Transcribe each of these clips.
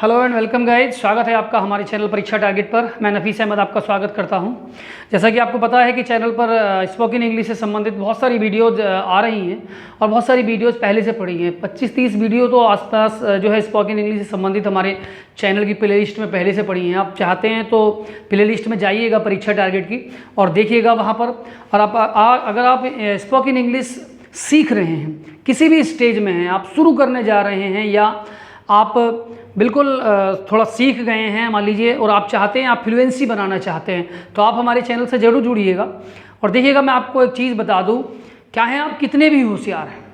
Hello and welcome guys, स्वागत है आपका हमारे चैनल परीक्षा टारगेट पर। मैं नफीस अहमद आपका स्वागत करता हूं। जैसा कि आपको पता है कि चैनल पर स्पोकन इंग्लिश से संबंधित बहुत सारी वीडियोज आ रही हैं और बहुत सारी वीडियोज पहले से पड़ी हैं। 25-30 वीडियो तो आसपास जो है स्पोकन इंग्लिश से संबंधित हमारे चैनल की प्ले लिस्ट में पहले से पड़ी हैं। आप चाहते हैं तो प्ले लिस्ट में जाइएगा परीक्षा टारगेट की और देखिएगा वहाँ पर। और अगर आप स्पोकन इंग्लिश सीख रहे हैं, किसी भी स्टेज में हैं, आप शुरू करने जा रहे हैं या आप बिल्कुल थोड़ा सीख गए हैं मान लीजिए, और आप चाहते हैं, आप फ्लुएंसी बनाना चाहते हैं, तो आप हमारे चैनल से ज़रूर जुड़िएगा। और देखिएगा, मैं आपको एक चीज़ बता दूं, क्या है आप कितने भी होशियार हैं,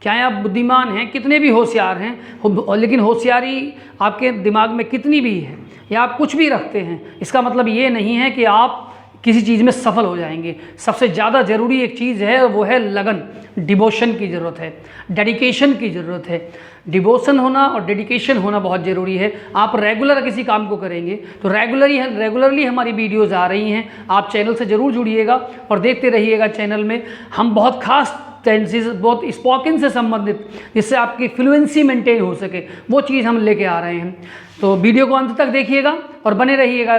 क्या है आप बुद्धिमान हैं, कितने भी होशियार हैं, लेकिन होशियारी आपके दिमाग में कितनी भी है या आप कुछ भी रखते हैं, इसका मतलब ये नहीं है कि आप किसी चीज़ में सफल हो जाएंगे। सबसे ज़्यादा ज़रूरी एक चीज़ है, वो है लगन, डिवोशन की ज़रूरत है, डेडिकेशन की ज़रूरत है। डिवोशन होना और डेडिकेशन होना बहुत ज़रूरी है। आप रेगुलर किसी काम को करेंगे तो रेगुलरली हमारी वीडियोज़ आ रही हैं। आप चैनल से ज़रूर जुड़िएगा और देखते रहिएगा। चैनल में हम बहुत खास टेंसेस, बहुत स्पोकन से संबंधित, जिससे आपकी फ्लुएंसी मेंटेन हो सके, वो चीज़ हम लेके आ रहे हैं। तो वीडियो को अंत तक देखिएगा और बने रहिएगा।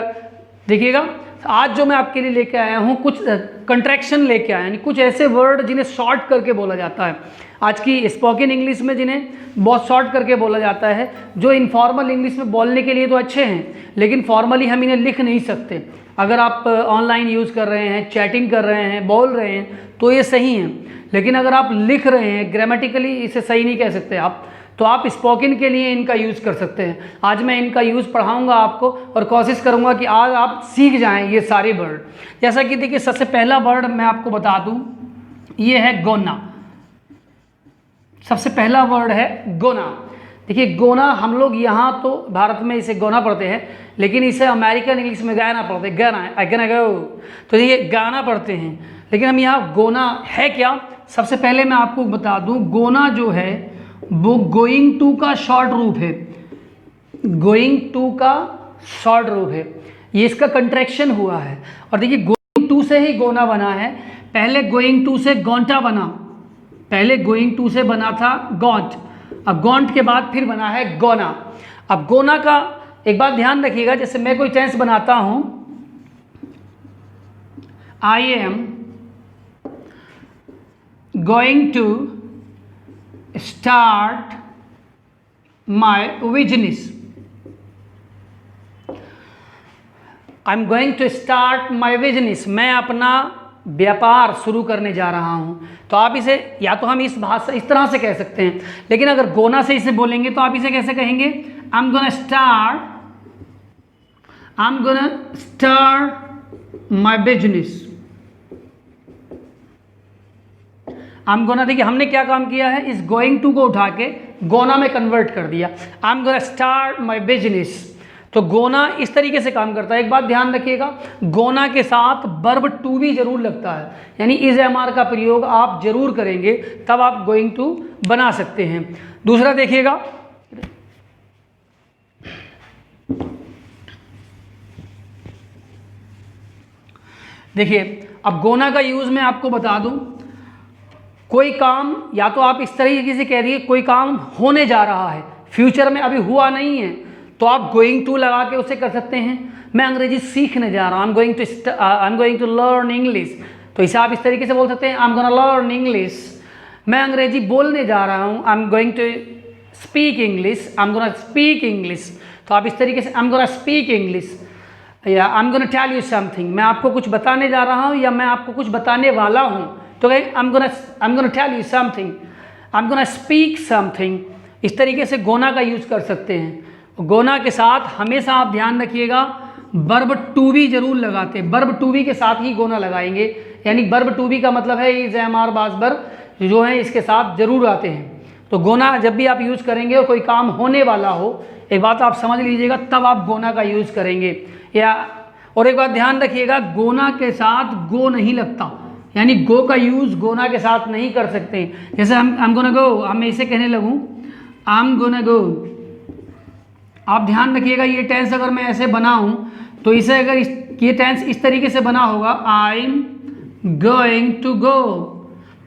देखिएगा, आज जो मैं आपके लिए लेके आया हूँ, कुछ कंट्रैक्शन लेके आया, यानी कुछ ऐसे वर्ड जिन्हें शॉर्ट करके बोला जाता है। आज की स्पोकन इंग्लिश में जिन्हें बहुत शॉर्ट करके बोला जाता है, जो इनफॉर्मल इंग्लिश में बोलने के लिए तो अच्छे हैं, लेकिन फॉर्मली हम इन्हें लिख नहीं सकते। अगर आप ऑनलाइन यूज़ कर रहे हैं, चैटिंग कर रहे हैं, बोल रहे हैं, तो ये सही हैं, लेकिन अगर आप लिख रहे हैं, ग्रामेटिकली इसे सही नहीं कह सकते आप, तो आप स्पोकन के लिए इनका यूज़ कर सकते हैं। आज मैं इनका यूज़ पढ़ाऊंगा आपको और कोशिश करूंगा कि आज आप सीख जाएं ये सारे वर्ड। जैसा कि देखिए, सबसे पहला वर्ड मैं आपको बता दूं, ये है गोना। सबसे पहला वर्ड है गोना। देखिए, गोना हम लोग यहाँ तो भारत में इसे गोना पढ़ते हैं, लेकिन इसे अमेरिकन इंग्लिश में गाना पढ़ते हैं, गाना गो, तो ये गाना पढ़ते हैं, लेकिन हम यहाँ गोना है क्या। सबसे पहले मैं आपको बता दूँ, गोना जो है वो गोइंग टू का शॉर्ट रूप है। गोइंग टू का शॉर्ट रूप है, ये इसका कंट्रैक्शन हुआ है। और देखिए, गोइंग टू से ही गोना बना है। पहले गोइंग टू से गोंटा बना, पहले गोइंग टू से बना था गॉन्ट, अब गॉन्ट के बाद फिर बना है गोना। अब गोना का एक बात ध्यान रखिएगा, जैसे मैं कोई टेंस बनाता हूं, I am going to start my business, I am going to start my business, मैं अपना व्यापार शुरू करने जा रहा हूँ। तो आप इसे, या तो हम इस भाषा इस तरह से कह सकते हैं, लेकिन अगर गोना से इसे बोलेंगे तो आप इसे कैसे कहेंगे, आई am gonna start my business. I am gonna, देखिए हमने क्या काम किया है, इस गोइंग टू को उठा के गोना में कन्वर्ट कर दिया। आई am gonna start my business. तो गोना इस तरीके से काम करता है। एक बात ध्यान रखिएगा, गोना के साथ वर्ब टू भी जरूर लगता है, यानी इज एम आर का प्रयोग आप जरूर करेंगे, तब आप गोइंग टू बना सकते हैं। दूसरा देखिएगा, देखिए अब गोना का यूज मैं आपको बता दूं, कोई काम, या तो आप इस तरीके से कह रही है कोई काम होने जा रहा है, फ्यूचर में अभी हुआ नहीं है, तो आप गोइंग टू लगा के उसे कर सकते हैं। मैं अंग्रेजी सीखने जा रहा हूँ, I am going to learn English, तो इसे आप इस तरीके से बोल सकते हैं, I am gonna learn English. मैं अंग्रेजी बोलने जा रहा हूँ, I am going to speak English, I am gonna speak English, तो आप इस तरीके से I am gonna speak English, या I am gonna tell you something, मैं आपको कुछ बताने जा रहा हूँ या मैं आपको कुछ बताने वाला हूँ, तो I am gonna tell you something, I am gonna speak something. इस तरीके से गोना का यूज कर सकते हैं। गोना के साथ हमेशा आप ध्यान रखिएगा, वर्ब टू बी जरूर लगाते हैं, वर्ब टू बी के साथ ही गोना लगाएंगे, यानी वर्ब टू बी का मतलब है इज एम आर बाज वर्ब जो है इसके साथ जरूर आते हैं। तो गोना जब भी आप यूज करेंगे और कोई काम होने वाला हो, एक बात आप समझ लीजिएगा, तब आप गोना का यूज करेंगे। या और एक बात ध्यान रखिएगा, गोना के साथ गो नहीं लगता, यानी गो का यूज गोना के साथ नहीं कर सकते। जैसे आई एम गोना गो, मैं इसे कहने लगूं आई एम गोना गो, आप ध्यान रखिएगा, ये टेंस अगर मैं ऐसे बनाऊं तो इसे अगर ये टेंस इस तरीके से बना होगा, I am going to go,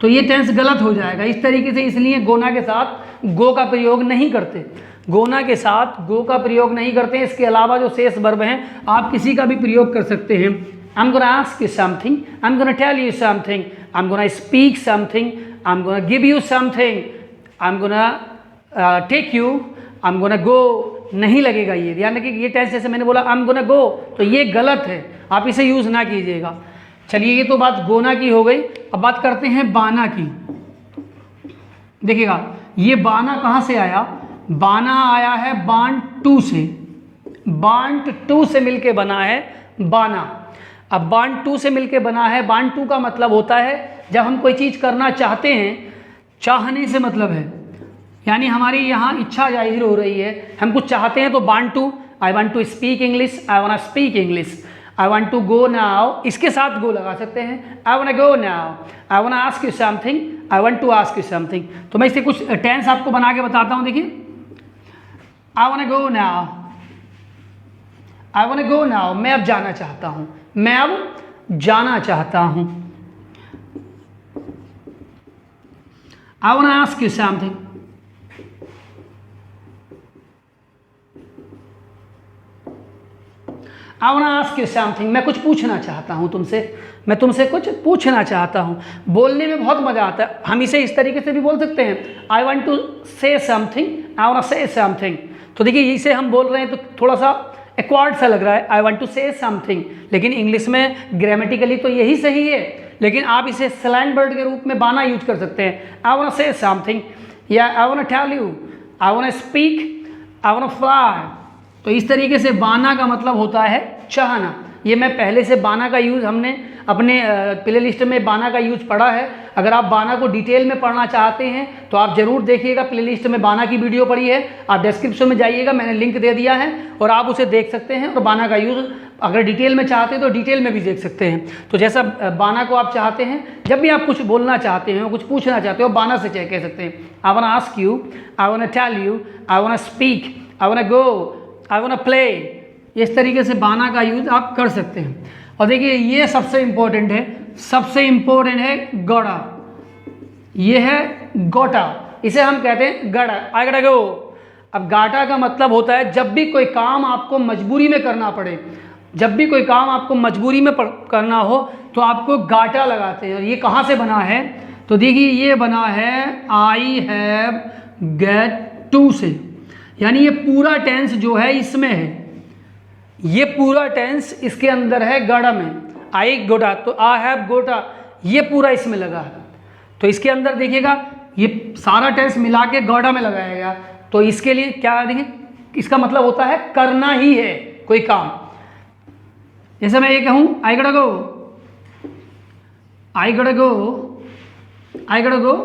तो ये टेंस गलत हो जाएगा इस तरीके से, इसलिए गोना के साथ गो का प्रयोग नहीं करते, गोना के साथ गो का प्रयोग नहीं करते। इसके अलावा जो शेष वर्ब हैं आप किसी का भी प्रयोग कर सकते हैं। I'm gonna ask you something, I'm gonna tell you something, I'm gonna speak something, I'm gonna give you something, I'm gonna take you, I'm gonna go नहीं लगेगा ये, ध्यान रखिए ये टेंस जैसे मैंने बोला I'm gonna go तो ये गलत है, आप इसे यूज़ ना कीजिएगा। चलिए ये तो बात गोना की हो गई। अब बात करते हैं बाना की। देखिएगा ये बाना कहाँ से आया, बाना आया है बांट टू से, बांट टू से मिलके बना है बाना। अब बांट टू से मिलके बना है, बांट टू का मतलब होता है जब हम कोई चीज़ करना चाहते हैं, चाहने से मतलब है, यानी हमारी यहाँ इच्छा जाहिर हो रही है, हम कुछ चाहते हैं तो want to, I want to speak English, I want speak English, I want to go now, इसके साथ गो लगा सकते हैं, I want go now, I want ask you something, I want to ask you something. तो मैं इससे कुछ tense आपको बना के बताता हूँ। देखिए आई want go now, I want go now, मैं अब जाना चाहता हूँ, मैं अब जाना चाहता हूँ। आई want ask you something, I want ask you something, मैं कुछ पूछना चाहता हूँ तुमसे, मैं तुमसे कुछ पूछना चाहता हूँ। बोलने में बहुत मज़ा आता है, हम इसे इस तरीके से भी बोल सकते हैं, I want to say something, I want say something. तो देखिए इसे हम बोल रहे हैं तो थोड़ा सा एक्वार्ड सा लग रहा है, I want to say something, लेकिन इंग्लिश में ग्रामेटिकली तो यही सही है, लेकिन आप इसे स्लैंग वर्ड के रूप में बाना यूज कर सकते हैं। आई वांट से समथिंग, या I want tell you, I want speak, I want fly. तो इस तरीके से बाना का मतलब होता है चाहना। ये मैं पहले से बाना का यूज़ हमने अपने प्ले लिस्ट में बाना का यूज़ पढ़ा है। अगर आप बाना को डिटेल में पढ़ना चाहते हैं तो आप ज़रूर देखिएगा, प्ले लिस्ट में बाना की वीडियो पड़ी है, आप डिस्क्रिप्शन में जाइएगा, मैंने लिंक दे दिया है और आप उसे देख सकते हैं। और बाना का यूज़ अगर डिटेल में चाहते हैं तो डिटेल में भी देख सकते हैं। तो जैसा बाना को आप चाहते हैं, जब भी आप कुछ बोलना चाहते हैं, कुछ पूछना चाहते हो, बाना से कह सकते हैं। I want ask you, I want tell you, I want speak, I want go, I want play. इस तरीके से बाना का यूज़ आप कर सकते हैं। और देखिए ये सबसे इम्पोर्टेंट है, सबसे इम्पोर्टेंट है गड़ा। ये है गोटा, इसे हम कहते हैं गड़ा, आई गड़ा गो। अब गाटा का मतलब होता है जब भी कोई काम आपको मजबूरी में करना पड़े, जब भी कोई काम आपको मजबूरी में करना हो तो आपको गाटा लगाते हैं। और ये कहाँ से बना है, तो देखिए ये बना है आई हैव गेट टू से, यानी ये पूरा टेंस जो है इसमें है, ये पूरा टेंस इसके अंदर है गड़ा में, आई गोटा, तो आई हैव गोटा ये पूरा इसमें लगा है। तो इसके अंदर देखिएगा ये सारा टेंस मिला के गड़ा में लगाया गया। तो इसके लिए क्या देखिए, इसका मतलब होता है करना ही है कोई काम। जैसे मैं ये कहूँ आई गड़ा गो, आई गड़ा गो, आई गड़ा गो,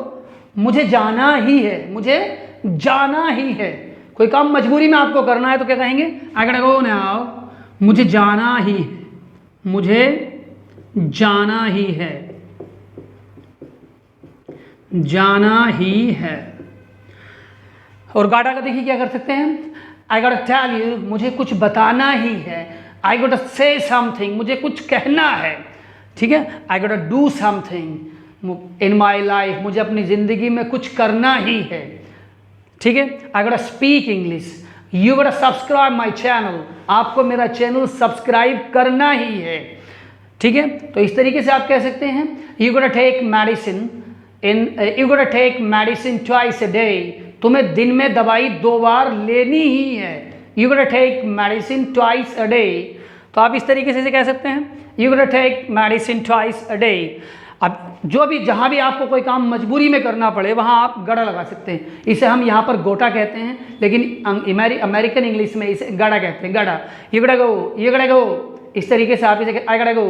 मुझे जाना ही है, मुझे जाना ही है। कोई काम मजबूरी में आपको करना है तो क्या कहेंगे, आई गड़ा गो नाउ, मुझे जाना ही है, मुझे जाना ही है, जाना ही है। और गाटा का देखिए क्या कर सकते हैं, आई गॉट टेल यू, मुझे कुछ बताना ही है, आई गॉट से समथिंग, मुझे कुछ कहना है, ठीक है। I got do something in my life, मुझे अपनी ज़िंदगी में कुछ करना ही है, ठीक है। I got speak English, you got subscribe my channel, आपको मेरा चैनल सब्सक्राइब करना ही है, ठीक है। तो इस तरीके से आप कह सकते हैं you got take medicine you got take medicine twice a day, तुम्हें दिन में दवाई 2 बार लेनी ही है, you got take medicine twice a day. तो आप इस तरीके से कह सकते हैं you got take medicine twice a day. अब जो भी जहाँ भी आपको कोई काम मजबूरी में करना पड़े वहाँ आप गड़ा लगा सकते हैं। इसे हम यहाँ पर गोटा कहते हैं, लेकिन अमेरिकन इंग्लिश में इसे गड़ा कहते हैं, गड़ा। यू गड़ा गो, यू गड़ा गो, इस तरीके से आप इसे आई गड़ा गो,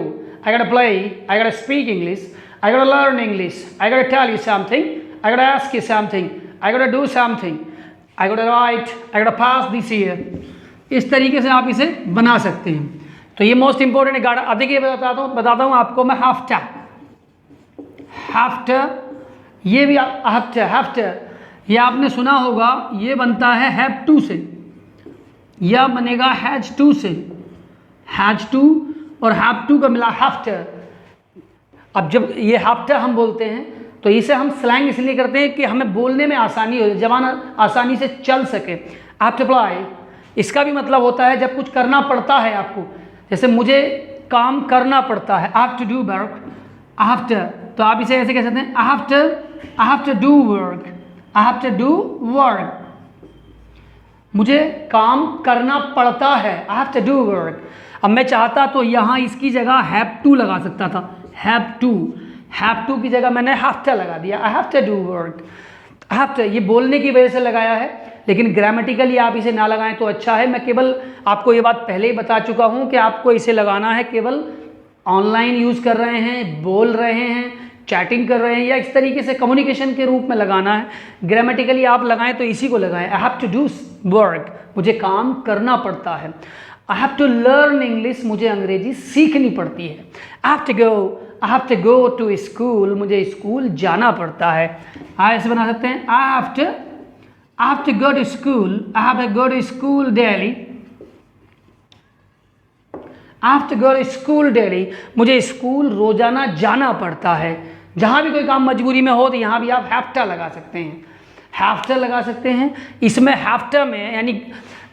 आई गड़ा प्ले, आई गड़ा स्पीक इंग्लिश, आई गड़ा लर्न इंग्लिश, आई गड़ा टेल यू समथिंग, आई गड़ा आस्क यू समथिंग, आई गड़ा डू समथिंग, आई गड़ा राइट, आई गड़ा पास दिस ईयर। इस तरीके से आप इसे बना सकते हैं। तो ये मोस्ट इंपॉर्टेंट है गाड़ा। अब देखिए बताता हूँ आपको मैं हाफ्टा, हैफ्ट, ये भी हैफ्ट, हैफ्ट ये आपने सुना होगा, ये बनता है हैव टू से, यह बनेगा हैज टू से, हैज टू और हैव टू का मिला हैफ्ट। अब जब ये हैफ्ट हम बोलते हैं तो इसे हम स्लैंग इसलिए करते हैं कि हमें बोलने में आसानी हो, जबान आसानी से चल सके। आई हैव टू अप्लाई, इसका भी मतलब होता है जब कुछ करना पड़ता है आपको, जैसे मुझे काम करना पड़ता है, I have to do work, I have to, तो आप इसे ऐसे कह सकते हैं I have to do work, I have to do work, मुझे काम करना पड़ता है, I have to do work. अब मैं चाहता तो यहाँ इसकी जगह हैव टू लगा सकता था, हैव टू की जगह मैंने हैव टू लगा दिया, I have to do work, have to, ये बोलने की वजह से लगाया है, लेकिन ग्रामेटिकली आप इसे ना लगाएं तो अच्छा है। मैं केवल आपको ये बात पहले ही बता चुका हूँ कि आपको इसे लगाना है केवल ऑनलाइन यूज़ कर रहे हैं, बोल रहे हैं, चैटिंग कर रहे हैं, या इस तरीके से कम्युनिकेशन के रूप में लगाना है। ग्रामेटिकली आप लगाएं तो इसी को लगाएं, I have to do work, मुझे काम करना पड़ता है। I have to learn English, मुझे अंग्रेजी सीखनी पड़ती है। I have to go to school, मुझे स्कूल जाना पड़ता है। आप ऐसे बना सकते हैं, I have to go to school, I have to go to school daily, I have to go to school daily, मुझे स्कूल रोजाना जाना पड़ता है। जहाँ भी कोई काम मजबूरी में हो तो यहाँ भी आप हैव टू लगा सकते हैं, हैव टू लगा सकते हैं। इसमें हैव टू में यानी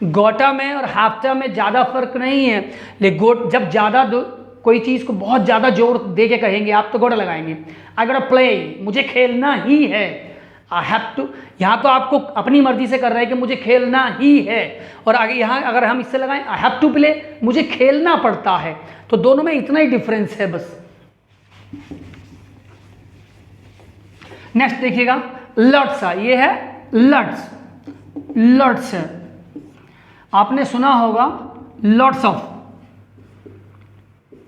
गोटा में और हैव टू में ज़्यादा फर्क नहीं है, लेकिन जब ज़्यादा कोई चीज़ को बहुत ज़्यादा जोर दे के कहेंगे आप तो गोटा लगाएंगे। आई गोटा प्ले, मुझे खेलना ही है, आई हैव टू, यहाँ तो आपको अपनी मर्जी से कर रहे हैं कि मुझे खेलना ही है, और आगे यहाँ अगर हम इससे लगाएं आई हैव टू प्ले, मुझे खेलना पड़ता है, तो दोनों में इतना ही डिफरेंस है बस। नेक्स्ट देखिएगा लॉट्स, ये है लॉट्स, आपने सुना होगा लॉट्स ऑफ,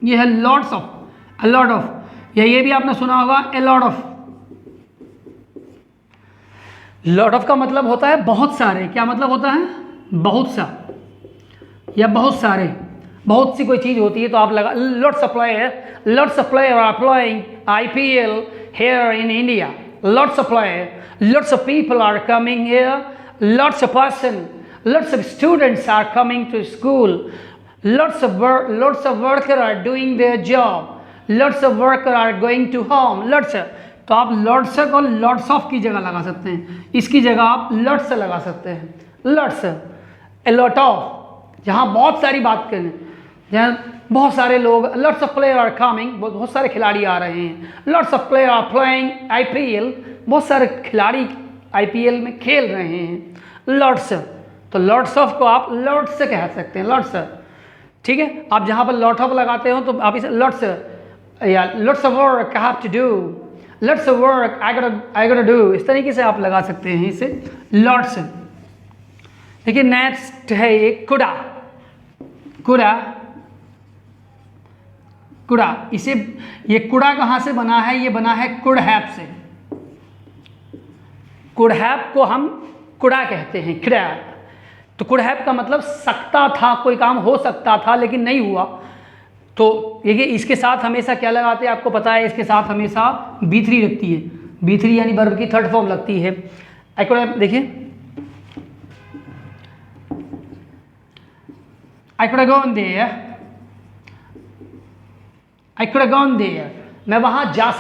ये है lots of, a lot of, या ये भी आपने सुना होगा a lot of. Lot of का मतलब होता है बहुत सारे, क्या मतलब होता है? बहुत सा या बहुत सारे, बहुत सी कोई चीज़ होती है तो आप लगा lots of player, lots of player are playing IPL here in India, lots of player, lots of people are coming here, lots of person, lots of students are coming to school, lots of worker are doing their job, lots of worker are going to home, lots of, तो आप lots को lots of की जगह लगा सकते हैं, इसकी जगह आप लॉट्स लगा सकते हैं, लॉट्स, ए लॉट ऑफ, जहाँ बहुत सारी बात करें, जहाँ बहुत सारे लोग, lots of player are coming, बहुत सारे खिलाड़ी आ रहे हैं, lots of player are playing IPL, बहुत सारे खिलाड़ी IPL में खेल रहे हैं, लॉट्स, तो लॉट्स ऑफ को आप लॉट्स से कह सकते हैं, लॉट्स, ठीक है। आप जहाँ पर लॉट ऑफ लगाते हो तो आप इसे लॉट्स, या lots of work I have to do, lots of work I gotta do, इस तरीके से आप लगा सकते हैं इसे लॉट्स। देखिए नेक्स्ट है ये कुड़ा, इसे, ये कुड़ा कहाँ से बना है? ये बना है कुड़हैप से, कुड़हैप को हम कुड़ा कहते हैं, कुड़हैप। तो कुड़हैप का मतलब सकता था, कोई काम हो सकता था लेकिन नहीं हुआ, तो देखिए इसके साथ हमेशा क्या लगाते हैं आपको पता है, इसके साथ हमेशा B3 लगती है, B3 यानी वर्ब की थर्ड फॉर्म लगती है। देखिए I could have gone there, मैं वहाँ जा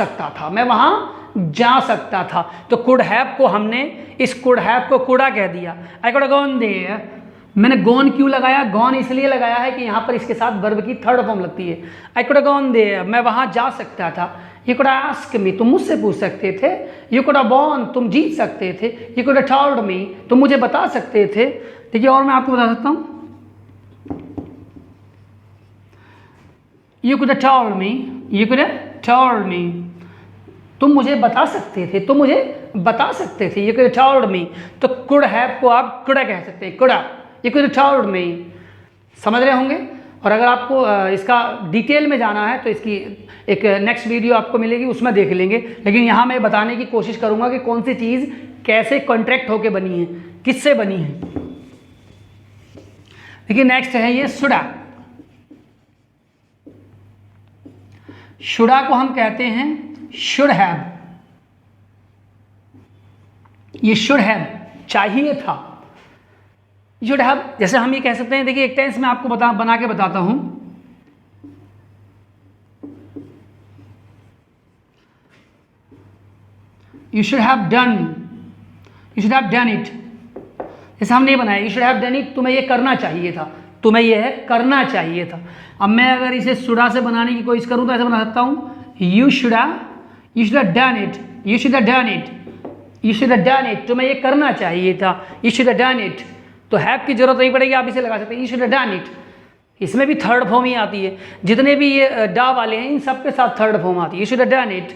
सकता था, तो कुड हैव को हमने, इस कुड हैव को कुड़ा कह दिया। I could have gone there, मैंने गॉन क्यों लगाया? गॉन इसलिए लगाया है कि यहाँ पर इसके साथ वर्ब की थर्ड फॉर्म लगती है। I could have gone there, मैं वहाँ जा सकता था। You could have asked me, तुम मुझसे पूछ सकते थे। You could have won, तुम जीत सकते थे। You could have told me, तुम मुझे बता सकते थे। देखिए और मैं आपको बता सकता हूँ, You could have told me, तुम मुझे बता सकते थे, You could have told me, तो could have को आप कुड़ा कह सकते हैं, कुड़ा। You could have told me, समझ रहे होंगे। और अगर आपको इसका डिटेल में जाना है तो इसकी एक नेक्स्ट वीडियो आपको मिलेगी, उसमें देख लेंगे, लेकिन यहाँ मैं बताने की कोशिश करूँगा कि कौन सी चीज़ कैसे कॉन्ट्रैक्ट होके बनी है, किससे बनी है। देखिए नेक्स्ट है ये शुडा। शुडा को हम कहते हैं शुड हैव, ये शुड हैव चाहिए था, शुड हैव। जैसे हम ये कह सकते हैं, देखिए एक टेंस में आपको बना के बताता हूं। You should have done, you should have done it. जैसे हमने ये बनाया, you should have done it, तुम्हें ये करना चाहिए था, तुम्हें ये करना चाहिए था। अब मैं अगर इसे शुडा से बनाने की कोशिश करूँ तो ऐसे बना सकता हूँ, you should have done it, you should have done it, you should have done it, तुम्हें ये करना चाहिए था, you should have done it. तो हैव की जरूरत नहीं पड़ेगी, आप इसे लगा सकते हैं, you should have done it. इसमें भी थर्ड फॉर्म ही आती है, जितने भी ये डा वाले हैं इन सब के साथ थर्ड फॉर्म आती है, you should have done it,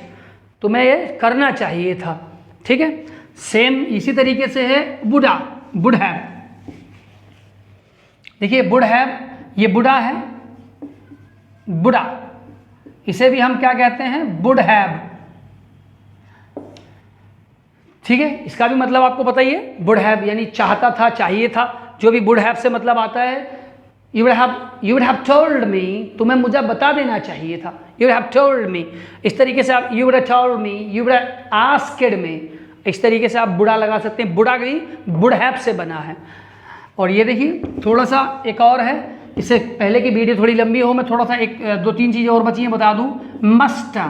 तुम्हें ये करना चाहिए था। ठीक है, सेम इसी तरीके से है बुढ़ा, वुड हैव। देखिए वुड हैव, ये बुढ़ा है, बुढ़ा, इसे भी हम क्या कहते हैं, वुड हैव। ठीक है, इसका भी मतलब आपको पता ही है, वुड हैव यानी चाहता था, चाहिए था, जो भी वुड हैव से मतलब आता है। You would have told me, तुम्हें मुझे बता देना चाहिए था, you would have told me. इस तरीके से आप you would have told me, you would have asked me, इस तरीके से आप बुढ़ा लगा सकते हैं। बुढ़ा भी वुड हैव से बना है। और ये देखिए थोड़ा सा एक और है, इससे पहले की वीडियो थोड़ी लंबी हो, मैं थोड़ा सा एक दो तीन चीज़ें और बची हैं बता दूं। मस्टा,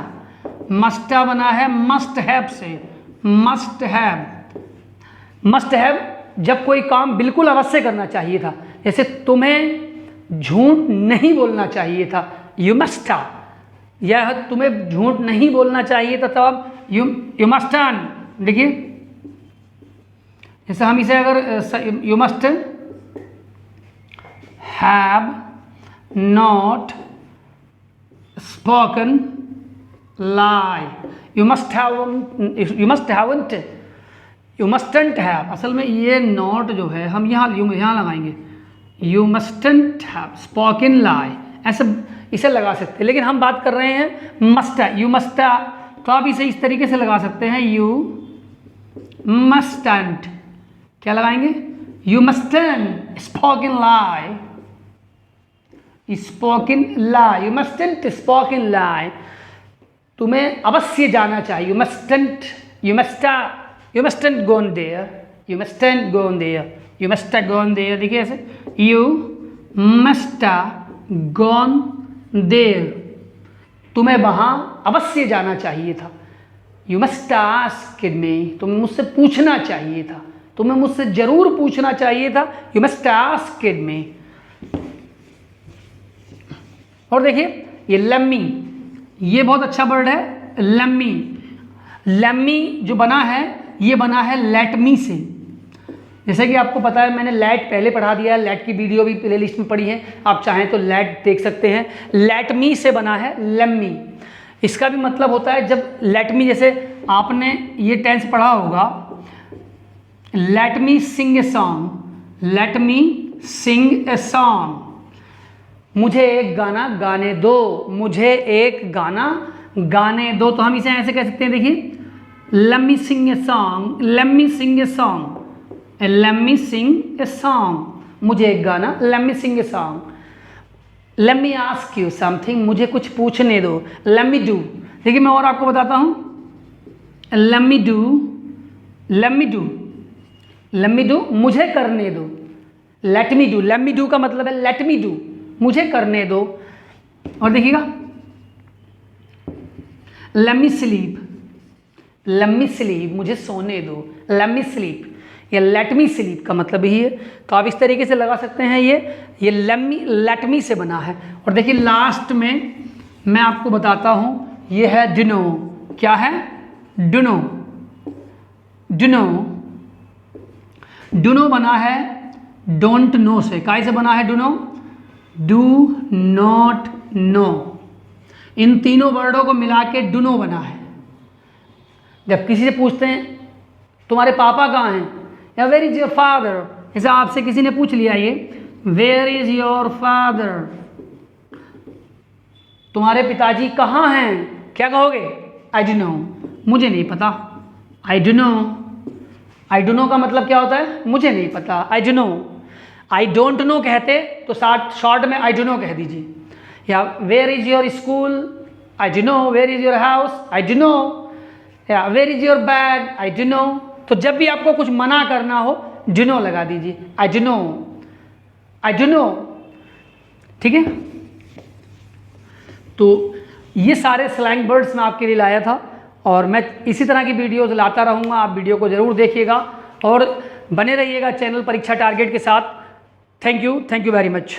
मस्टा बना है मस्ट हैव से, मस्ट हैव। मस्ट हैव जब कोई काम बिल्कुल अवश्य करना चाहिए था, जैसे तुम्हें झूठ नहीं बोलना चाहिए था, यू मस्ट हैव, या तुम्हें झूठ नहीं बोलना चाहिए था, तब यू मस्ट हैव। देखिए जैसे हम इसे अगर you must have not spoken lie, you must haven't, you mustn't have. असल में ये नॉट जो है हम यहाँ लगाएंगे, यू मस्टंट हैव स्पोकन लाई, ऐसे इसे लगा सकते हैं। लेकिन हम बात कर रहे हैं मस्टा, यू मस्टा, तो आप इसे इस तरीके से लगा सकते हैं, यू मस्टंट, क्या लगाएंगे, you mustn't spoken lie, spoken lie, you mustn't spoken lie, तुम्हें अवश्य जाना चाहिए, you mustn't, you mustn't gone there, you mustn't gone there, you must gone there. देखिए ऐसे, यू मस्ट गॉन देयर, तुम्हें वहाँ अवश्य जाना चाहिए था। यू मस्ट आस्क्ड मी, तुम्हें मुझसे पूछना चाहिए था, तुम्हें मुझसे जरूर पूछना चाहिए था, यू मस्ट आस्क्ड मी। और देखिए ये लम्मी, ये बहुत अच्छा वर्ड है, लम्मी। लम्मी जो बना है ये बना है लेट मी से। जैसे कि आपको पता है, मैंने लेट पहले पढ़ा दिया है, लेट की वीडियो भी प्ले लिस्ट में पड़ी है, आप चाहें तो लेट देख सकते हैं। लेट मी से बना है लम्मी। इसका भी मतलब होता है जब लेट मी, जैसे आपने ये टेंस पढ़ा होगा, let me sing a song, let me sing a song, मुझे एक गाना गाने दो, मुझे एक गाना गाने दो। तो हम इसे ऐसे कह सकते हैं, देखिए let me sing a song, let me sing a song, let me sing a song, मुझे एक गाना, let me sing a song, let me ask you something, मुझे कुछ पूछने दो, let me do। देखिए मैं और आपको बताता हूँ, let me do, let me do, let me do, मुझे करने दो, let me do, let me do का मतलब है let me do, मुझे करने दो। और देखिएगा let me sleep, let me sleep, मुझे सोने दो, let me sleep, या let me sleep का मतलब ही है। तो आप इस तरीके से लगा सकते हैं, ये let me से बना है। और देखिए लास्ट में मैं आपको बताता हूँ, ये है डिनो। क्या है, डिनो। डिनो, डिनो बना है डोंट नो से। काय से बना है डिनो, डू नॉट नो। इन तीनों वर्डों को मिला के डिनो बना है। जब किसी से पूछते हैं तुम्हारे पापा कहाँ हैं, या वेयर इज योर फादर, जैसे आपसे किसी ने पूछ लिया ये, वेयर इज योर फादर, तुम्हारे पिताजी कहाँ हैं, क्या कहोगे, आई डोंट नो, मुझे नहीं पता। आई don't no, I don't no का मतलब क्या होता है, मुझे नहीं पता। आई don't no, I don't no कहते तो शॉर्ट में आई डोंट नो कह दीजिए। या where is your school, I don't know. Where is your house, I don't know. या where is your bag, I don't know. तो जब भी आपको कुछ मना करना हो, डोंट नो लगा दीजिए, आई don't no, I don't no. ठीक है, तो ये सारे स्लैंग वर्ड्स मैं आपके लिए लाया था। और मैं इसी तरह की वीडियोज़ लाता रहूँगा। आप वीडियो को ज़रूर देखिएगा और बने रहिएगा चैनल परीक्षा टारगेट के साथ। Thank you very much.